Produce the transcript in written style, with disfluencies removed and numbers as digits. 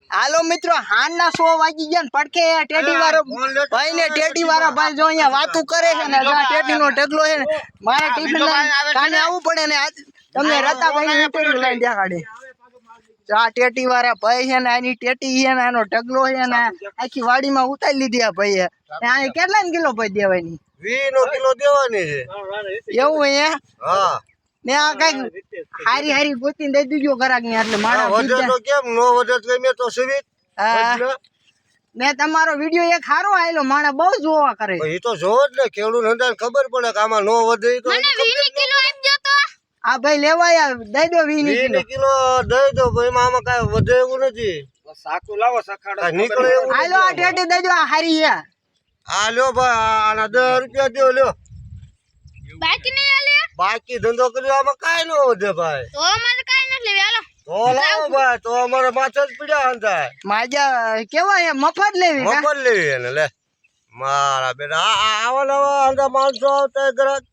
હાલો મિત્રો હાનના 100 વાગી ગયા ને પડકે ટેટી વાળો ભાઈ ને ટેટી વાળા ભાઈ જો અહીંયા વાતું કરે છે ને આ ટેટી નો ઢગલો છે ને મારે ટિફિન લઈને કાને આવવું પડે ને તમને રતાભાઈ ની ઇન્ટરવ્યુ લઈને દેખાડે આ ટેટી વાળા ભાઈ છે ને આની ટેટી છે ને આનો ઢગલો છે ને આખી વાડીમાં ઉતારી લીધી આ ભાઈએ આ કેટલા કિલો ભાઈ દેવાની 20 કિલો દેવાની છે એવું અહીંયા હા ને આ કઈ હારી હારી ગોતીને દઈ દીજો ગરાક ને એટલે મારા વધે તો કેમ નો વધે તો મેં તો સુવિત ને તમારો વિડિયો એક હારો આયલો માણે બહુ જોવા કરે એ તો જોવો જ ને ખેડૂત હંધાને ખબર પડે કે આમાં નો વધે તો મને 20 કિલો આપજો તો આ ભાઈ લેવાયા દઈ દો 20 કિલો દઈ દો ભાઈ આમાં કાઈ વધે એવું નથી સાકુ લાવો સખાડો નીકળે એવું હાલો આ ટેટી દઈ દો આ હારી છે આ લ્યો ભાઈ આના 10 રૂપિયા દો લ્યો બાકી નહીં આલે બાકી ધંધો કર્યો આમાં કાઈ નો વધે ભાઈ તો મને કાઈ નથી લેવી હાલો તો લાવો ભાઈ તો અમારે માથે જ પડ્યા હંધાય માજા કેવા છે મફત લેવી મફત લેવી એને લે મારા બેટા આવા નવા હંધા માણસો આવતા ગ્રાહક